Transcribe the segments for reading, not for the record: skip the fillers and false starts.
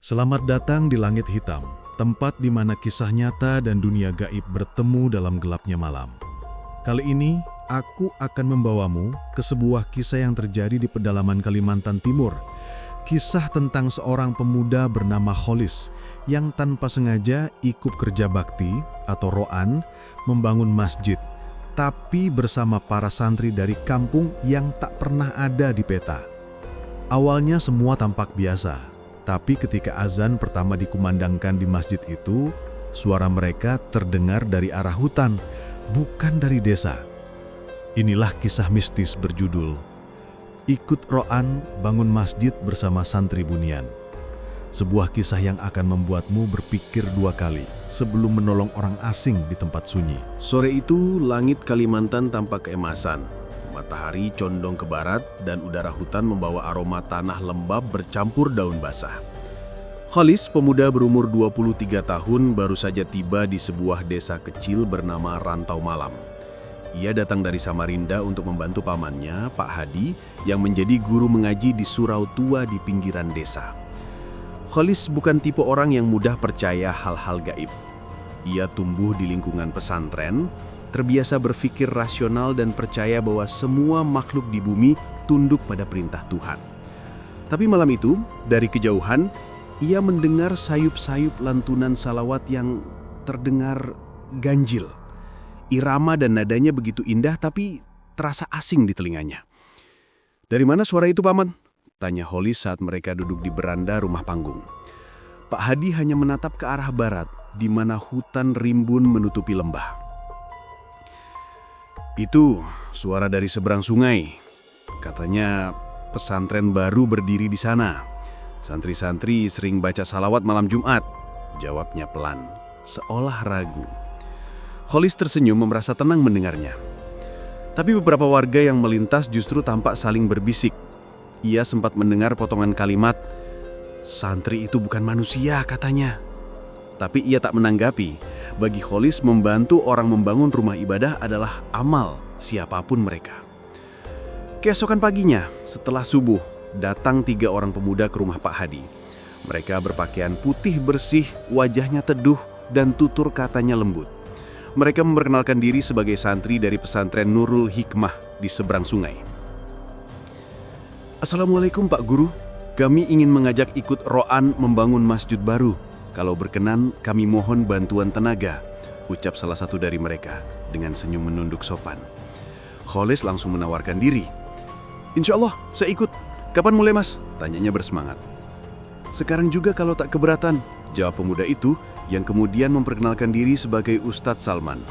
Selamat datang di Langit Hitam, tempat di mana kisah nyata dan dunia gaib bertemu dalam gelapnya malam. Kali ini, aku akan membawamu ke sebuah kisah yang terjadi di pedalaman Kalimantan Timur. Kisah tentang seorang pemuda bernama Kholis yang tanpa sengaja ikut kerja bakti atau ro'an membangun masjid, tapi bersama para santri dari kampung yang tak pernah ada di peta. Awalnya semua tampak biasa. Tapi ketika azan pertama dikumandangkan di masjid itu, suara mereka terdengar dari arah hutan, bukan dari desa. Inilah kisah mistis berjudul Ikut Ro'an Bangun Masjid Bersama Santri Bunian. Sebuah kisah yang akan membuatmu berpikir dua kali sebelum menolong orang asing di tempat sunyi. Sore itu, langit Kalimantan tampak keemasan. Matahari condong ke barat dan udara hutan membawa aroma tanah lembab bercampur daun basah. Kholis, pemuda berumur 23 tahun, baru saja tiba di sebuah desa kecil bernama Rantau Malam. Ia datang dari Samarinda untuk membantu pamannya, Pak Hadi, yang menjadi guru mengaji di surau tua di pinggiran desa. Kholis bukan tipe orang yang mudah percaya hal-hal gaib. Ia tumbuh di lingkungan pesantren, terbiasa berpikir rasional dan percaya bahwa semua makhluk di bumi tunduk pada perintah Tuhan. Tapi malam itu, dari kejauhan, ia mendengar sayup-sayup lantunan salawat yang terdengar ganjil. Irama dan nadanya begitu indah tapi terasa asing di telinganya. "Dari mana suara itu, Paman?" tanya Kholis saat mereka duduk di beranda rumah panggung. Pak Hadi hanya menatap ke arah barat, di mana hutan rimbun menutupi lembah. "Itu suara dari seberang sungai. Katanya pesantren baru berdiri di sana. Santri-santri sering baca salawat malam Jumat," jawabnya pelan, seolah ragu. Kholis tersenyum merasa tenang mendengarnya. Tapi beberapa warga yang melintas justru tampak saling berbisik. Ia sempat mendengar potongan kalimat, "Santri itu bukan manusia," katanya. Tapi ia tak menanggapi. Bagi Kholis, membantu orang membangun rumah ibadah adalah amal siapapun mereka. Keesokan paginya, setelah subuh, datang 3 orang pemuda ke rumah Pak Hadi. Mereka berpakaian putih bersih, wajahnya teduh, dan tutur katanya lembut. Mereka memperkenalkan diri sebagai santri dari pesantren Nurul Hikmah di seberang sungai. "Assalamualaikum Pak Guru, kami ingin mengajak ikut ro'an membangun masjid baru. Kalau berkenan, kami mohon bantuan tenaga," ucap salah satu dari mereka dengan senyum menunduk sopan. Kholis langsung menawarkan diri. "Insya Allah, saya ikut. Kapan mulai, Mas?" tanyanya bersemangat. "Sekarang juga kalau tak keberatan," jawab pemuda itu yang kemudian memperkenalkan diri sebagai Ustadz Salman.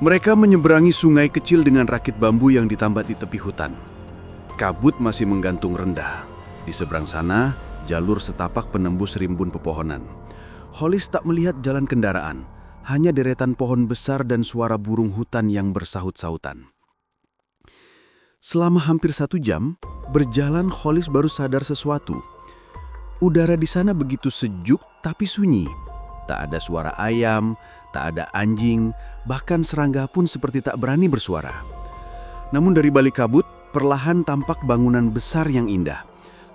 Mereka menyeberangi sungai kecil dengan rakit bambu yang ditambat di tepi hutan. Kabut masih menggantung rendah. Di seberang sana, jalur setapak penembus rimbun pepohonan. Kholis tak melihat jalan kendaraan, hanya deretan pohon besar dan suara burung hutan yang bersahut-sahutan. Selama hampir 1 jam, berjalan Kholis baru sadar sesuatu. Udara di sana begitu sejuk tapi sunyi. Tak ada suara ayam, tak ada anjing, bahkan serangga pun seperti tak berani bersuara. Namun dari balik kabut, perlahan tampak bangunan besar yang indah.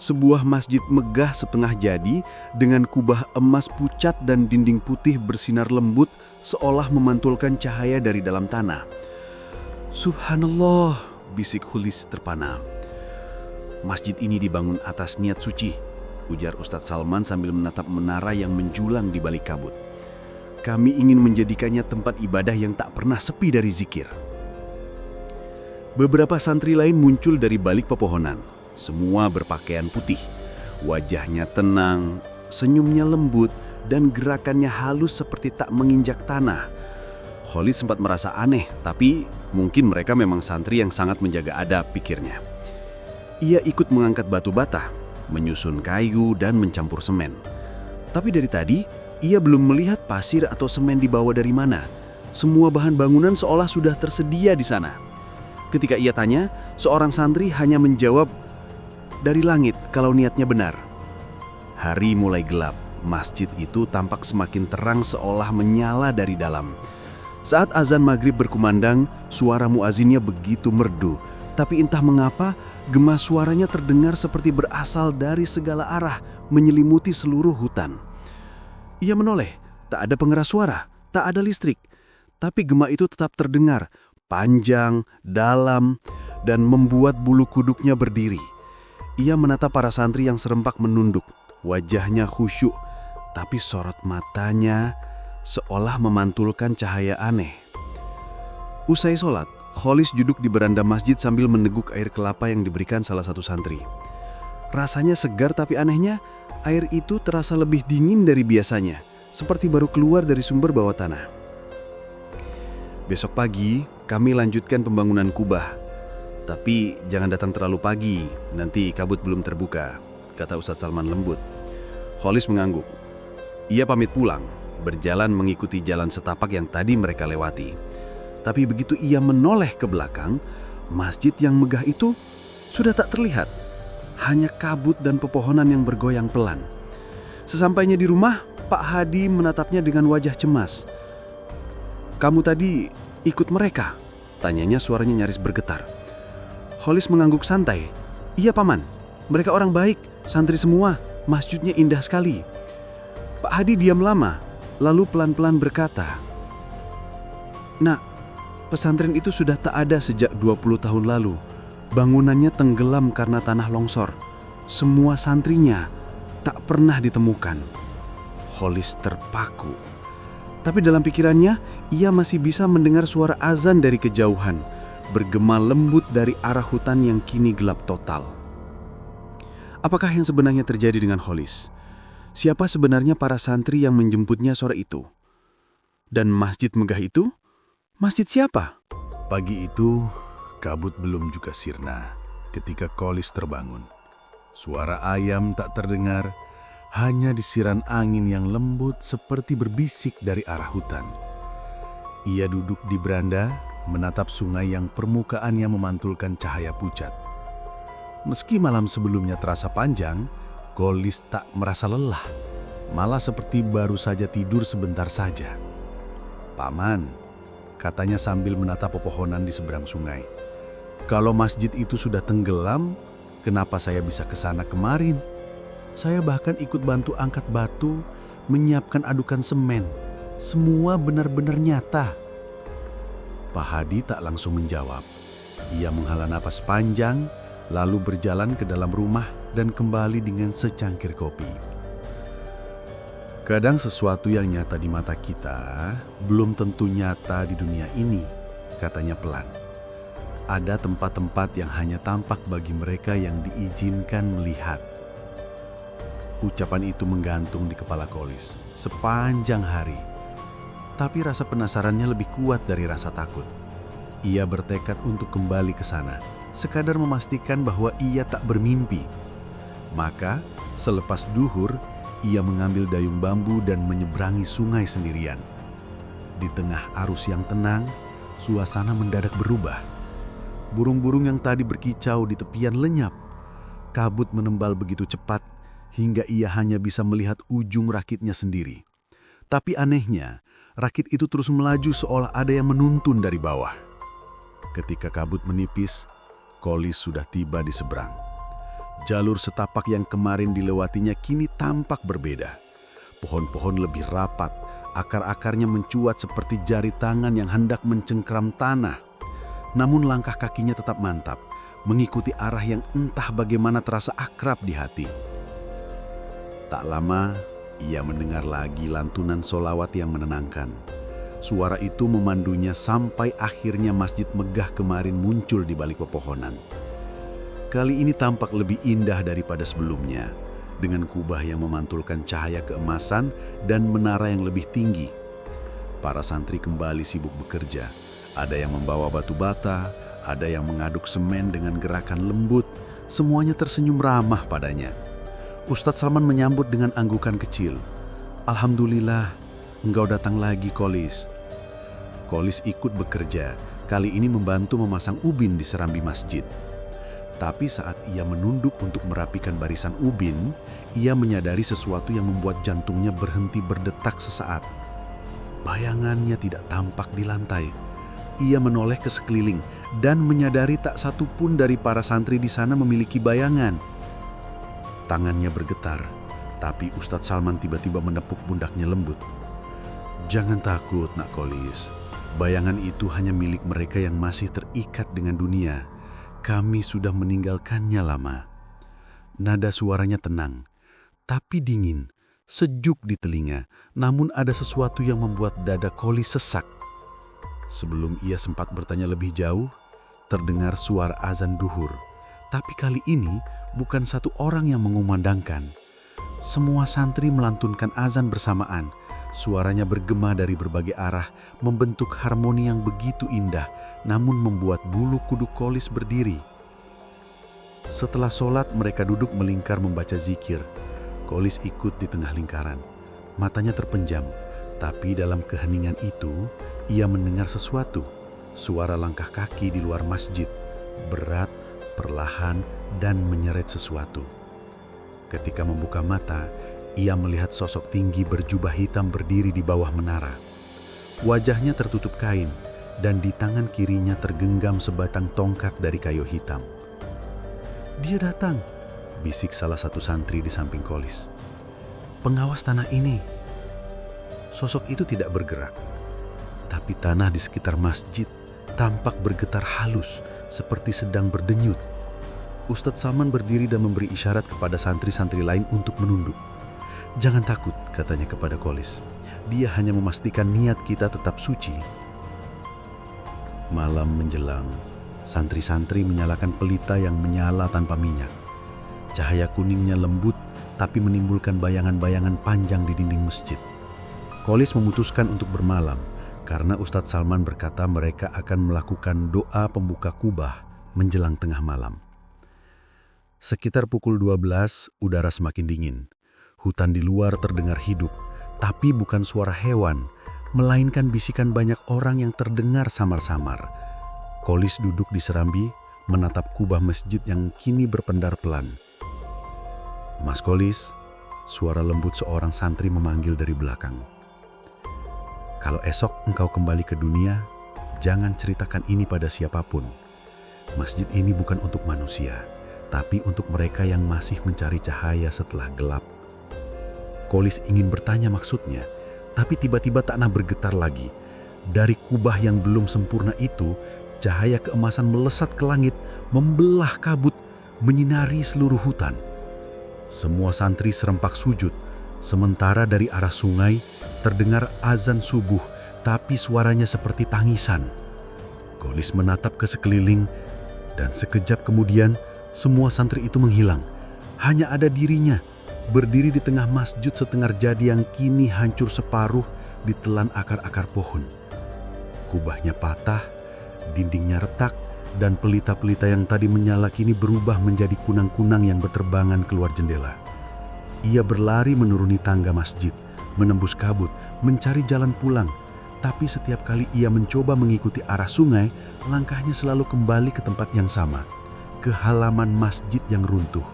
Sebuah masjid megah setengah jadi dengan kubah emas pucat dan dinding putih bersinar lembut seolah memantulkan cahaya dari dalam tanah. "Subhanallah," bisik Kholis terpana. "Masjid ini dibangun atas niat suci," ujar Ustadz Salman sambil menatap menara yang menjulang di balik kabut. "Kami ingin menjadikannya tempat ibadah yang tak pernah sepi dari zikir." Beberapa santri lain muncul dari balik pepohonan. Semua berpakaian putih, wajahnya tenang, senyumnya lembut, dan gerakannya halus seperti tak menginjak tanah. Kholis sempat merasa aneh, tapi mungkin mereka memang santri yang sangat menjaga adab, pikirnya. Ia ikut mengangkat batu bata, menyusun kayu, dan mencampur semen. Tapi dari tadi, ia belum melihat pasir atau semen dibawa dari mana. Semua bahan bangunan seolah sudah tersedia di sana. Ketika ia tanya, seorang santri hanya menjawab, "Dari langit kalau niatnya benar." Hari mulai gelap. Masjid itu tampak semakin terang seolah menyala dari dalam. Saat azan maghrib berkumandang, suara muazinnya begitu merdu, Tapi entah mengapa, gema suaranya terdengar seperti berasal dari segala arah, menyelimuti seluruh hutan. Ia menoleh, tak ada pengeras suara, tak ada listrik. Tapi gema itu tetap terdengar, panjang, dalam, dan membuat bulu kuduknya berdiri. Ia menatap para santri yang serempak menunduk, wajahnya khusyuk, tapi sorot matanya seolah memantulkan cahaya aneh. Usai sholat, Khalis duduk di beranda masjid sambil meneguk air kelapa yang diberikan salah satu santri. Rasanya segar, tapi anehnya air itu terasa lebih dingin dari biasanya, seperti baru keluar dari sumber bawah tanah. Besok pagi kami lanjutkan pembangunan kubah. Tapi jangan datang terlalu pagi, nanti kabut belum terbuka, kata Ustadz Salman lembut. Khalis mengangguk. Ia pamit pulang, berjalan mengikuti jalan setapak yang tadi mereka lewati. Tapi begitu ia menoleh ke belakang, masjid yang megah itu sudah tak terlihat. Hanya kabut dan pepohonan yang bergoyang pelan. Sesampainya di rumah, Pak Hadi menatapnya dengan wajah cemas. "Kamu tadi ikut mereka?" tanyanya, suaranya nyaris bergetar. Khalis mengangguk santai. "Iya paman, mereka orang baik, santri semua, masjidnya indah sekali." Pak Hadi diam lama, lalu pelan-pelan berkata, "Nak, pesantren itu sudah tak ada sejak 20 tahun lalu. Bangunannya tenggelam karena tanah longsor. Semua santrinya tak pernah ditemukan." Khalis terpaku. Tapi dalam pikirannya, ia masih bisa mendengar suara azan dari kejauhan, bergema lembut dari arah hutan yang kini gelap total. Apakah yang sebenarnya terjadi dengan Khalis? Siapa sebenarnya para santri yang menjemputnya sore itu? Dan masjid megah itu? Masjid siapa? Pagi itu, kabut belum juga sirna ketika Khalis terbangun. Suara ayam tak terdengar, hanya desiran angin yang lembut seperti berbisik dari arah hutan. Ia duduk di beranda, menatap sungai yang permukaannya memantulkan cahaya pucat. Meski malam sebelumnya terasa panjang, Khalis tak merasa lelah, malah seperti baru saja tidur sebentar saja. "Paman," katanya sambil menatap pepohonan di seberang sungai, "kalau masjid itu sudah tenggelam, kenapa saya bisa ke sana kemarin? Saya bahkan ikut bantu angkat batu, menyiapkan adukan semen. Semua benar-benar nyata." Pak Hadi tak langsung menjawab. Ia menghela napas panjang, lalu berjalan ke dalam rumah dan kembali dengan secangkir kopi. "Kadang sesuatu yang nyata di mata kita belum tentu nyata di dunia ini," katanya pelan. "Ada tempat-tempat yang hanya tampak bagi mereka yang diizinkan melihat." Ucapan itu menggantung di kepala Khalis sepanjang hari. Tapi rasa penasarannya lebih kuat dari rasa takut. Ia bertekad untuk kembali ke sana, sekadar memastikan bahwa ia tak bermimpi. Maka, selepas duhur, ia mengambil dayung bambu dan menyeberangi sungai sendirian. Di tengah arus yang tenang, suasana mendadak berubah. Burung-burung yang tadi berkicau di tepian lenyap. Kabut menembal begitu cepat hingga ia hanya bisa melihat ujung rakitnya sendiri. Tapi anehnya, rakit itu terus melaju seolah ada yang menuntun dari bawah. Ketika kabut menipis, Khalis sudah tiba di seberang. Jalur setapak yang kemarin dilewatinya kini tampak berbeda. Pohon-pohon lebih rapat, akar-akarnya mencuat seperti jari tangan yang hendak mencengkram tanah. Namun langkah kakinya tetap mantap, mengikuti arah yang entah bagaimana terasa akrab di hati. Tak lama, ia mendengar lagi lantunan solawat yang menenangkan. Suara itu memandunya sampai akhirnya masjid megah kemarin muncul di balik pepohonan. Kali ini tampak lebih indah daripada sebelumnya, dengan kubah yang memantulkan cahaya keemasan dan menara yang lebih tinggi. Para santri kembali sibuk bekerja. Ada yang membawa batu bata, ada yang mengaduk semen dengan gerakan lembut. Semuanya tersenyum ramah padanya. Ustadz Salman menyambut dengan anggukan kecil. "Alhamdulillah, engkau datang lagi, Khalis." Khalis ikut bekerja, kali ini membantu memasang ubin di serambi masjid. Tapi saat ia menunduk untuk merapikan barisan ubin, ia menyadari sesuatu yang membuat jantungnya berhenti berdetak sesaat. Bayangannya tidak tampak di lantai. Ia menoleh ke sekeliling dan menyadari tak satu pun dari para santri di sana memiliki bayangan. Tangannya bergetar, tapi Ustadz Salman tiba-tiba menepuk pundaknya lembut. "Jangan takut, Nak Kholis. Bayangan itu hanya milik mereka yang masih terikat dengan dunia. Kami sudah meninggalkannya lama." Nada suaranya tenang, tapi dingin, sejuk di telinga, namun ada sesuatu yang membuat dada Kholis sesak. Sebelum ia sempat bertanya lebih jauh, terdengar suara azan duhur. Tapi kali ini bukan satu orang yang mengumandangkan. Semua santri melantunkan azan bersamaan. Suaranya bergema dari berbagai arah, membentuk harmoni yang begitu indah, namun membuat bulu kuduk Kholis berdiri. Setelah sholat, mereka duduk melingkar membaca zikir. Kholis ikut di tengah lingkaran. Matanya terpenjam, tapi dalam keheningan itu, ia mendengar sesuatu. Suara langkah kaki di luar masjid, berat, perlahan, dan menyeret sesuatu. Ketika membuka mata, ia melihat sosok tinggi berjubah hitam berdiri di bawah menara. Wajahnya tertutup kain, dan di tangan kirinya tergenggam sebatang tongkat dari kayu hitam. "Dia datang," bisik salah satu santri di samping Kholis. "Pengawas tanah ini." Sosok itu tidak bergerak, tapi tanah di sekitar masjid tampak bergetar halus seperti sedang berdenyut. Ustadz Salman berdiri dan memberi isyarat kepada santri-santri lain untuk menunduk. "Jangan takut," katanya kepada Kholis. "Dia hanya memastikan niat kita tetap suci." Malam menjelang, santri-santri menyalakan pelita yang menyala tanpa minyak. Cahaya kuningnya lembut, tapi menimbulkan bayangan-bayangan panjang di dinding masjid. Kholis memutuskan untuk bermalam, karena Ustadz Salman berkata mereka akan melakukan doa pembuka kubah menjelang tengah malam. Sekitar pukul 12, udara semakin dingin. Hutan di luar terdengar hidup, tapi bukan suara hewan, melainkan bisikan banyak orang yang terdengar samar-samar. Kholis duduk di serambi, menatap kubah masjid yang kini berpendar pelan. "Mas Kholis," suara lembut seorang santri memanggil dari belakang. "Kalau esok engkau kembali ke dunia, jangan ceritakan ini pada siapapun. Masjid ini bukan untuk manusia, tapi untuk mereka yang masih mencari cahaya setelah gelap." Kholis ingin bertanya maksudnya, tapi tiba-tiba tanah bergetar lagi. Dari kubah yang belum sempurna itu, cahaya keemasan melesat ke langit, membelah kabut, menyinari seluruh hutan. Semua santri serempak sujud, sementara dari arah sungai terdengar azan subuh, tapi suaranya seperti tangisan. Kholis menatap ke sekeliling, dan sekejap kemudian semua santri itu menghilang. Hanya ada dirinya, berdiri di tengah masjid setengah jadi yang kini hancur separuh ditelan akar-akar pohon. Kubahnya patah, dindingnya retak, dan pelita-pelita yang tadi menyala kini berubah menjadi kunang-kunang yang berterbangan keluar jendela. Ia berlari menuruni tangga masjid, menembus kabut, mencari jalan pulang. Tapi setiap kali ia mencoba mengikuti arah sungai, langkahnya selalu kembali ke tempat yang sama, ke halaman masjid yang runtuh.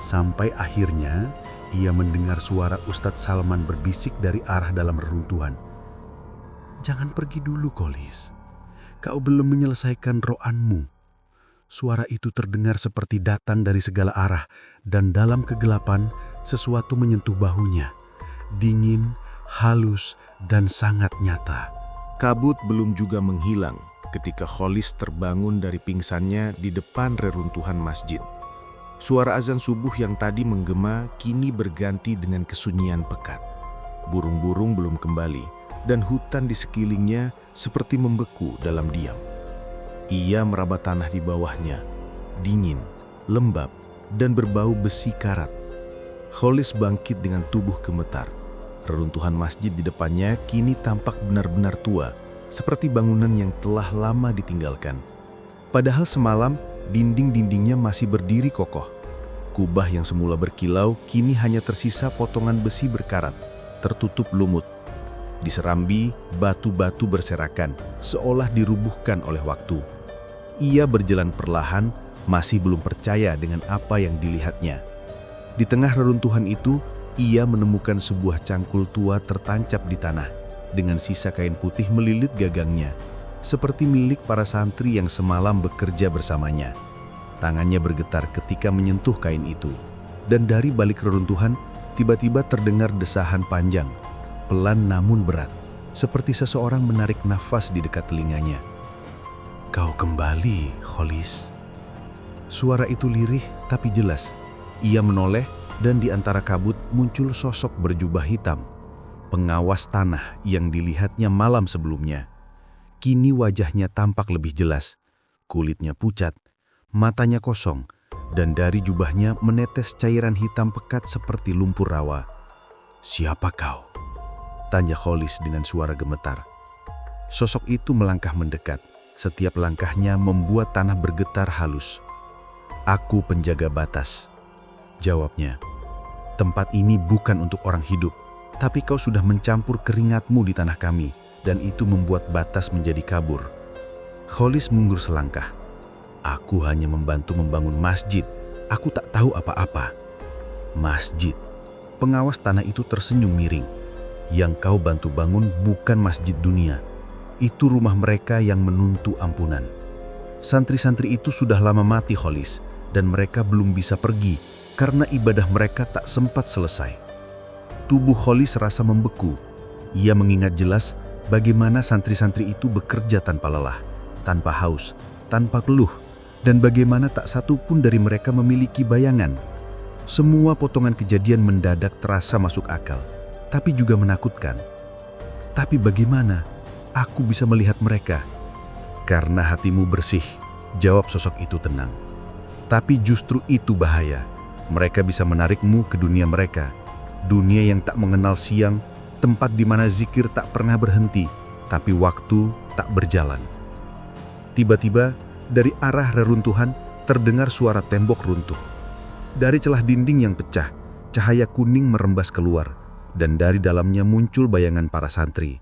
Sampai akhirnya, ia mendengar suara Ustadz Salman berbisik dari arah dalam reruntuhan. "Jangan pergi dulu, Kholis. Kau belum menyelesaikan roanmu." Suara itu terdengar seperti datang dari segala arah, dan dalam kegelapan sesuatu menyentuh bahunya. Dingin, halus, dan sangat nyata. Kabut belum juga menghilang ketika Kholis terbangun dari pingsannya di depan reruntuhan masjid. Suara azan subuh yang tadi menggema kini berganti dengan kesunyian pekat. Burung-burung belum kembali, dan hutan di sekelilingnya seperti membeku dalam diam. Ia meraba tanah di bawahnya, dingin, lembab, dan berbau besi karat. Kholis bangkit dengan tubuh gemetar. Reruntuhan masjid di depannya kini tampak benar-benar tua, seperti bangunan yang telah lama ditinggalkan. Padahal semalam dinding-dindingnya masih berdiri kokoh. Kubah yang semula berkilau kini hanya tersisa potongan besi berkarat, tertutup lumut. Di serambi, batu-batu berserakan, seolah dirubuhkan oleh waktu. Ia berjalan perlahan, masih belum percaya dengan apa yang dilihatnya. Di tengah reruntuhan itu, ia menemukan sebuah cangkul tua tertancap di tanah, dengan sisa kain putih melilit gagangnya. seperti milik para santri yang semalam bekerja bersamanya. Tangannya bergetar ketika menyentuh kain itu, dan dari balik reruntuhan tiba-tiba terdengar desahan panjang, pelan namun berat, seperti seseorang menarik nafas di dekat telinganya. "Kau kembali, Khalis." Suara itu lirih tapi jelas. Ia menoleh dan di antara kabut muncul sosok berjubah hitam, pengawas tanah yang dilihatnya malam sebelumnya. Kini wajahnya tampak lebih jelas, kulitnya pucat, matanya kosong, dan dari jubahnya menetes cairan hitam pekat seperti lumpur rawa. "Siapa kau?" tanya Khalis dengan suara gemetar. Sosok itu melangkah mendekat. Setiap langkahnya membuat tanah bergetar halus. "Aku penjaga batas," jawabnya. "Tempat ini bukan untuk orang hidup, tapi kau sudah mencampur keringatmu di tanah kami, dan itu membuat batas menjadi kabur." Khalis mundur selangkah. "Aku hanya membantu membangun masjid. Aku tak tahu apa-apa." "Masjid?" Pengawas tanah itu tersenyum miring. "Yang kau bantu bangun bukan masjid dunia. Itu rumah mereka yang menuntut ampunan. Santri-santri itu sudah lama mati, Khalis, dan mereka belum bisa pergi karena ibadah mereka tak sempat selesai." Tubuh Khalis rasa membeku. Ia mengingat jelas bagaimana santri-santri itu bekerja tanpa lelah, tanpa haus, tanpa peluh, dan bagaimana tak satu pun dari mereka memiliki bayangan. Semua potongan kejadian mendadak terasa masuk akal, tapi juga menakutkan. "Tapi bagaimana aku bisa melihat mereka?" "Karena hatimu bersih," jawab sosok itu tenang. "Tapi justru itu bahaya. Mereka bisa menarikmu ke dunia mereka. Dunia yang tak mengenal siang, tempat di mana zikir tak pernah berhenti, tapi waktu tak berjalan." Tiba-tiba, dari arah reruntuhan terdengar suara tembok runtuh. Dari celah dinding yang pecah, cahaya kuning merembas keluar, dan dari dalamnya muncul bayangan para santri.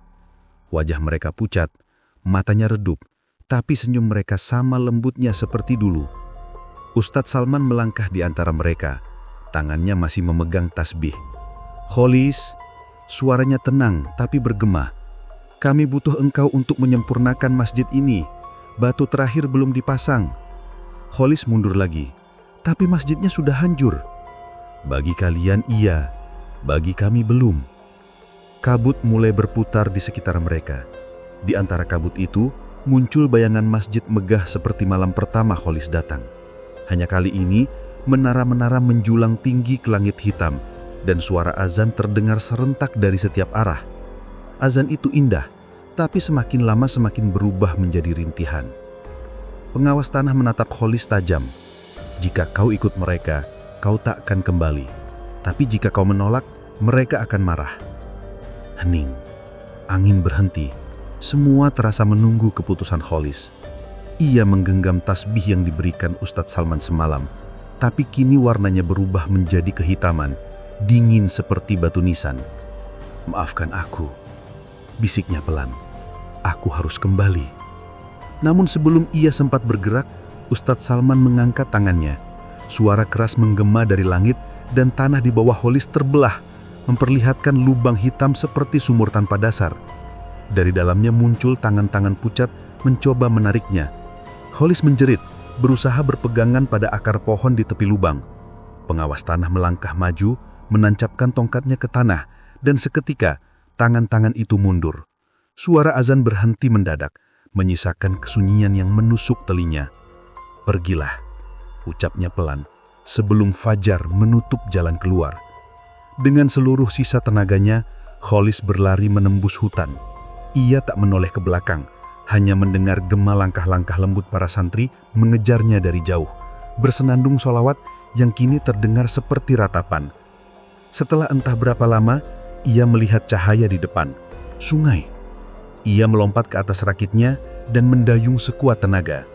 Wajah mereka pucat, matanya redup, tapi senyum mereka sama lembutnya seperti dulu. Ustadz Salman melangkah di antara mereka, tangannya masih memegang tasbih. "Khalis," suaranya tenang tapi bergema, "kami butuh engkau untuk menyempurnakan masjid ini. Batu terakhir belum dipasang." Khalis mundur lagi. "Tapi masjidnya sudah hancur." "Bagi kalian iya, bagi kami belum." Kabut mulai berputar di sekitar mereka. Di antara kabut itu muncul bayangan masjid megah seperti malam pertama Khalis datang. Hanya kali ini menara-menara menjulang tinggi ke langit hitam, dan suara azan terdengar serentak dari setiap arah. Azan itu indah, tapi semakin lama semakin berubah menjadi rintihan. Pengawas tanah menatap Khalis tajam. "Jika kau ikut mereka, kau tak akan kembali. Tapi jika kau menolak, mereka akan marah." Hening. Angin berhenti. Semua terasa menunggu keputusan Khalis. Ia menggenggam tasbih yang diberikan Ustadz Salman semalam, tapi kini warnanya berubah menjadi kehitaman, dingin seperti batu nisan. "Maafkan aku," bisiknya pelan. "Aku harus kembali." Namun sebelum ia sempat bergerak, Ustadz Salman mengangkat tangannya. Suara keras menggema dari langit dan tanah di bawah Khalis terbelah, memperlihatkan lubang hitam seperti sumur tanpa dasar. Dari dalamnya muncul tangan-tangan pucat mencoba menariknya. Khalis menjerit, berusaha berpegangan pada akar pohon di tepi lubang. Pengawas tanah melangkah maju, menancapkan tongkatnya ke tanah, dan seketika tangan-tangan itu mundur. Suara azan berhenti mendadak, menyisakan kesunyian yang menusuk telinga. "Pergilah," ucapnya pelan, sebelum fajar menutup jalan keluar. Dengan seluruh sisa tenaganya, Khalis berlari menembus hutan. Ia tak menoleh ke belakang, hanya mendengar gema langkah-langkah lembut para santri mengejarnya dari jauh, bersenandung sholawat yang kini terdengar seperti ratapan. Setelah entah berapa lama, ia melihat cahaya di depan, sungai. Ia melompat ke atas rakitnya dan mendayung sekuat tenaga.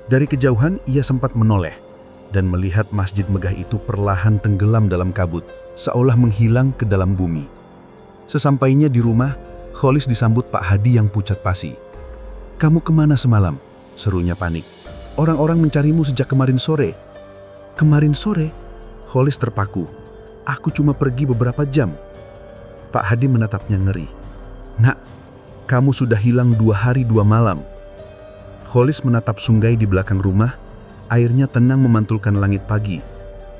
Dari kejauhan ia sempat menoleh dan melihat masjid megah itu perlahan tenggelam dalam kabut, seolah menghilang ke dalam bumi. Sesampainya di rumah, Khalis disambut Pak Hadi yang pucat pasi. "Kamu kemana semalam?" serunya panik. "Orang-orang mencarimu sejak kemarin sore." "Kemarin sore?" Khalis terpaku. "Aku cuma pergi beberapa jam." Pak Hadi menatapnya ngeri. "Nak, kamu sudah hilang 2 hari 2 malam. Khalis menatap sungai di belakang rumah. Airnya tenang memantulkan langit pagi.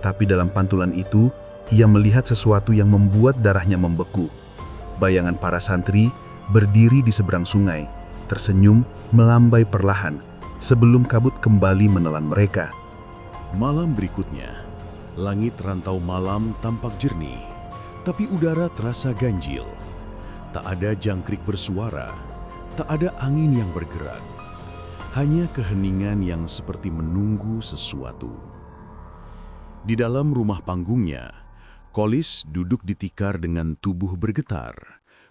Tapi dalam pantulan itu, ia melihat sesuatu yang membuat darahnya membeku. Bayangan para santri berdiri di seberang sungai, tersenyum melambai perlahan sebelum kabut kembali menelan mereka. Malam berikutnya, langit rantau malam tampak jernih, tapi udara terasa ganjil. Tak ada jangkrik bersuara, tak ada angin yang bergerak. Hanya keheningan yang seperti menunggu sesuatu. Di dalam rumah panggungnya, Khalis duduk di tikar dengan tubuh bergetar,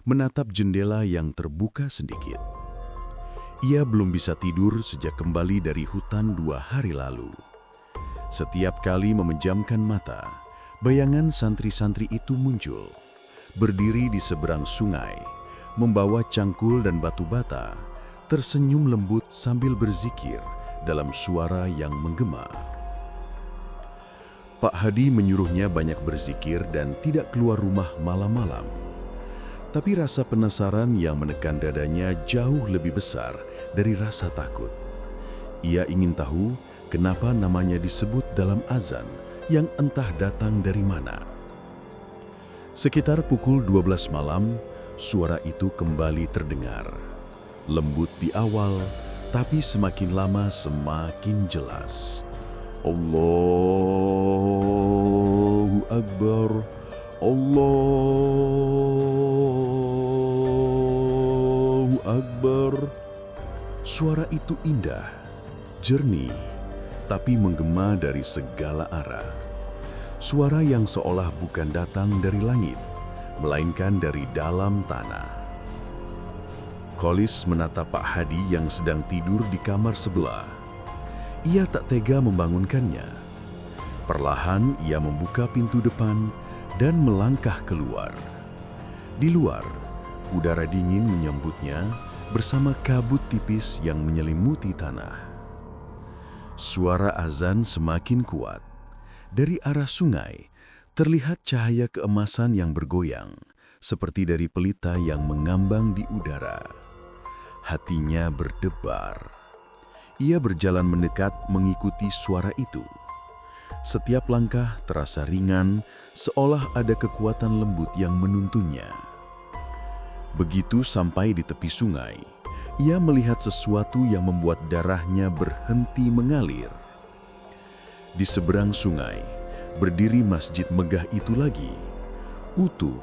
menatap jendela yang terbuka sedikit. Ia belum bisa tidur sejak kembali dari hutan 2 hari lalu. Setiap kali memejamkan mata, bayangan santri-santri itu muncul, berdiri di seberang sungai, membawa cangkul dan batu bata, tersenyum lembut sambil berzikir dalam suara yang menggema. Pak Hadi menyuruhnya banyak berzikir dan tidak keluar rumah malam-malam. Tapi rasa penasaran yang menekan dadanya jauh lebih besar dari rasa takut. Ia ingin tahu kenapa namanya disebut dalam azan yang entah datang dari mana. Sekitar pukul 12 malam, suara itu kembali terdengar. Lembut di awal, tapi semakin lama semakin jelas. Allahu Akbar, Allahu Akbar. Suara itu indah, jernih, tapi menggema dari segala arah. Suara yang seolah bukan datang dari langit, melainkan dari dalam tanah. Khalis menatap Pak Hadi yang sedang tidur di kamar sebelah. Ia tak tega membangunkannya. Perlahan ia membuka pintu depan dan melangkah keluar. Di luar, udara dingin menyambutnya bersama kabut tipis yang menyelimuti tanah. Suara azan semakin kuat. Dari arah sungai, terlihat cahaya keemasan yang bergoyang, seperti dari pelita yang mengambang di udara. Hatinya berdebar. Ia berjalan mendekat mengikuti suara itu. Setiap langkah terasa ringan, seolah ada kekuatan lembut yang menuntunnya. Begitu sampai di tepi sungai, ia melihat sesuatu yang membuat darahnya berhenti mengalir. Di seberang sungai, berdiri masjid megah itu lagi, utuh,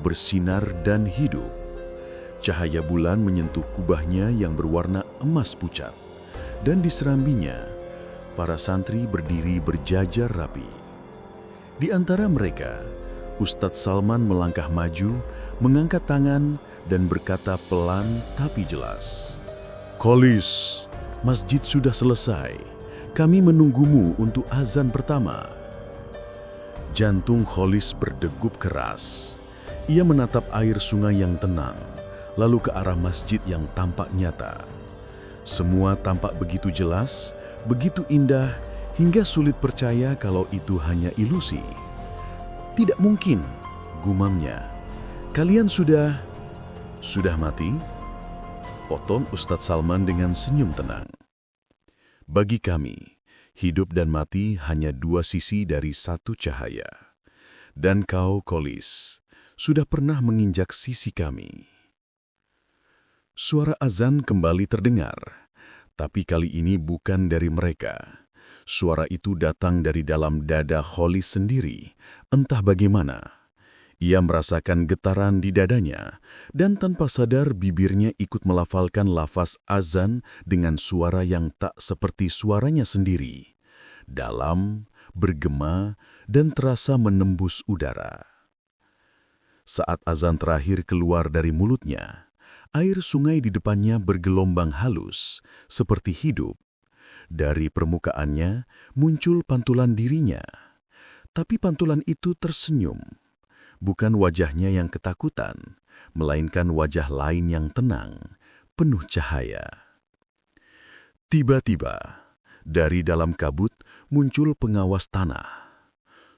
bersinar dan hidup. Cahaya bulan menyentuh kubahnya yang berwarna emas pucat, dan di serambinya, para santri berdiri berjajar rapi. Di antara mereka, Ustadz Salman melangkah maju, mengangkat tangan, dan berkata pelan tapi jelas, "Khalis, masjid sudah selesai. Kami menunggumu untuk azan pertama." Jantung Khalis berdegup keras. Ia menatap air sungai yang tenang, lalu ke arah masjid yang tampak nyata. Semua tampak begitu jelas, begitu indah, hingga sulit percaya kalau itu hanya ilusi. "Tidak mungkin," gumamnya. "Kalian sudah mati?" Potong Ustadz Salman dengan senyum tenang. "Bagi kami, hidup dan mati hanya 2 sisi dari satu cahaya. Dan kau, Khalis, sudah pernah menginjak sisi kami." Suara azan kembali terdengar, tapi kali ini bukan dari mereka. Suara itu datang dari dalam dada Khalis sendiri, entah bagaimana. Ia merasakan getaran di dadanya, dan tanpa sadar bibirnya ikut melafalkan lafaz azan dengan suara yang tak seperti suaranya sendiri. Dalam, bergema, dan terasa menembus udara. Saat azan terakhir keluar dari mulutnya, air sungai di depannya bergelombang halus, seperti hidup. Dari permukaannya muncul pantulan dirinya. Tapi pantulan itu tersenyum. Bukan wajahnya yang ketakutan, melainkan wajah lain yang tenang, penuh cahaya. Tiba-tiba, dari dalam kabut muncul pengawas tanah.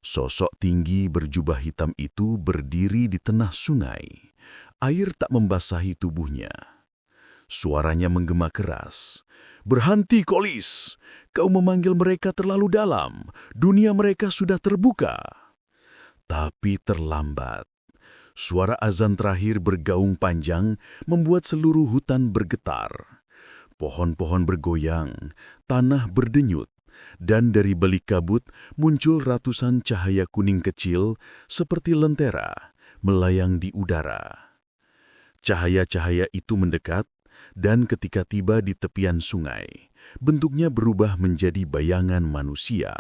Sosok tinggi berjubah hitam itu berdiri di tengah sungai. Air tak membasahi tubuhnya. Suaranya menggema keras. "Berhenti, Kolis! Kau memanggil mereka terlalu dalam. Dunia mereka sudah terbuka." Tapi terlambat. Suara azan terakhir bergaung panjang membuat seluruh hutan bergetar. Pohon-pohon bergoyang, tanah berdenyut, dan dari balik kabut muncul ratusan cahaya kuning kecil seperti lentera melayang di udara. Cahaya-cahaya itu mendekat, dan ketika tiba di tepian sungai, bentuknya berubah menjadi bayangan manusia.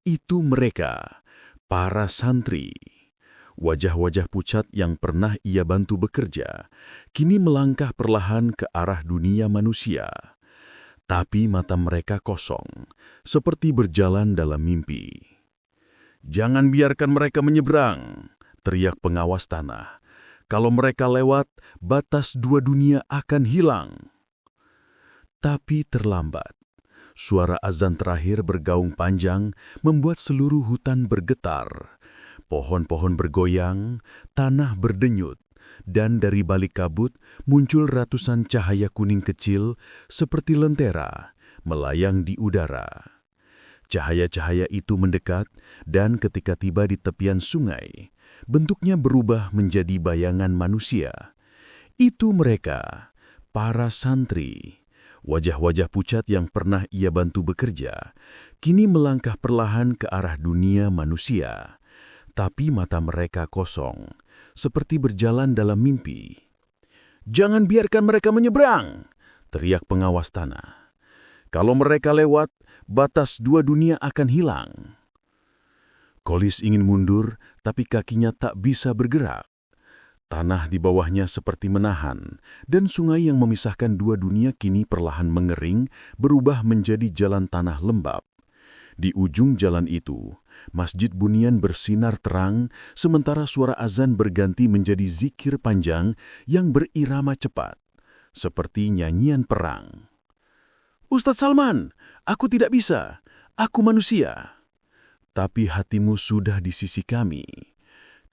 Itu mereka, para santri. Wajah-wajah pucat yang pernah ia bantu bekerja, kini melangkah perlahan ke arah dunia manusia. Tapi mata mereka kosong, seperti berjalan dalam mimpi. "Jangan biarkan mereka menyeberang," teriak pengawas tanah. "Kalau mereka lewat, batas dua dunia akan hilang." Tapi terlambat. Suara azan terakhir bergaung panjang membuat seluruh hutan bergetar. Pohon-pohon bergoyang, tanah berdenyut, dan dari balik kabut muncul ratusan cahaya kuning kecil seperti lentera melayang di udara. Cahaya-cahaya itu mendekat, dan ketika tiba di tepian sungai, bentuknya berubah menjadi bayangan manusia. Itu mereka, para santri. Wajah-wajah pucat yang pernah ia bantu bekerja, kini melangkah perlahan ke arah dunia manusia. Tapi mata mereka kosong, seperti berjalan dalam mimpi. "Jangan biarkan mereka menyeberang!" teriak pengawas tanah. "Kalau mereka lewat, batas dua dunia akan hilang." Kolis ingin mundur, tapi kakinya tak bisa bergerak. Tanah di bawahnya seperti menahan, dan sungai yang memisahkan dua dunia kini perlahan mengering, berubah menjadi jalan tanah lembab. Di ujung jalan itu, masjid bunian bersinar terang, sementara suara azan berganti menjadi zikir panjang yang berirama cepat, seperti nyanyian perang. "Ustadz Salman, aku tidak bisa. Aku manusia." "Tapi hatimu sudah di sisi kami.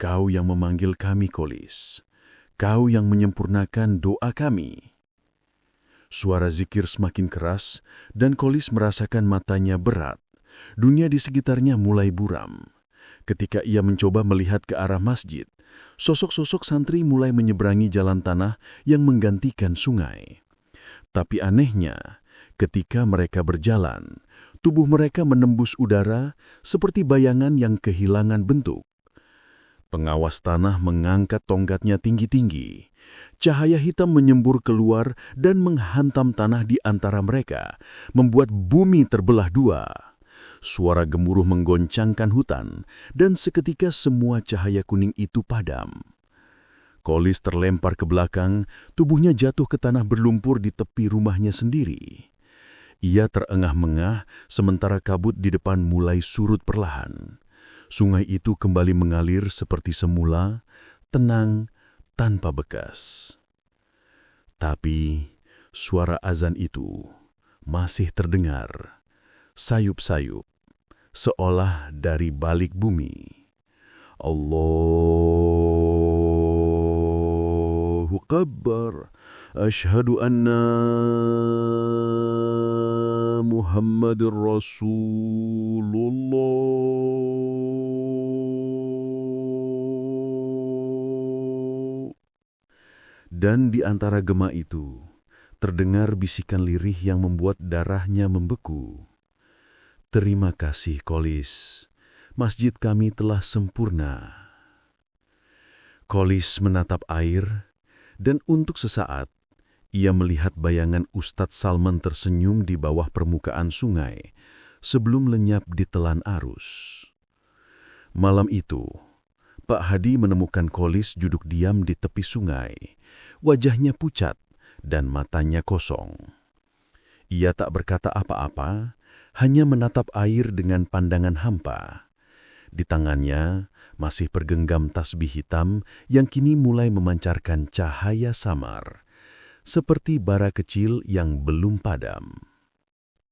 Kau yang memanggil kami, Kolis. Kau yang menyempurnakan doa kami." Suara zikir semakin keras, dan Kolis merasakan matanya berat. Dunia di sekitarnya mulai buram. Ketika ia mencoba melihat ke arah masjid, sosok-sosok santri mulai menyeberangi jalan tanah yang menggantikan sungai. Tapi anehnya, ketika mereka berjalan, tubuh mereka menembus udara seperti bayangan yang kehilangan bentuk. Pengawas tanah mengangkat tongkatnya tinggi-tinggi. Cahaya hitam menyembur keluar dan menghantam tanah di antara mereka, membuat bumi terbelah dua. Suara gemuruh menggoncangkan hutan, dan seketika semua cahaya kuning itu padam. Kolis terlempar ke belakang, tubuhnya jatuh ke tanah berlumpur di tepi rumahnya sendiri. Ia terengah-mengah, sementara kabut di depan mulai surut perlahan. Sungai itu kembali mengalir seperti semula, tenang, tanpa bekas. Tapi suara azan itu masih terdengar, sayup-sayup, seolah dari balik bumi. "Allahu Akbar, asyhadu anna Muhammadur Rasulullah." Dan di antara gema itu, terdengar bisikan lirih yang membuat darahnya membeku. "Terima kasih, Kolis. Masjid kami telah sempurna." Kolis menatap air, dan untuk sesaat, ia melihat bayangan Ustadz Salman tersenyum di bawah permukaan sungai, sebelum lenyap di telan arus. Malam itu, Pak Hadi menemukan Kolis duduk diam di tepi sungai, wajahnya pucat dan matanya kosong. Ia tak berkata apa-apa, hanya menatap air dengan pandangan hampa. Di tangannya masih bergenggam tasbih hitam yang kini mulai memancarkan cahaya samar, seperti bara kecil yang belum padam.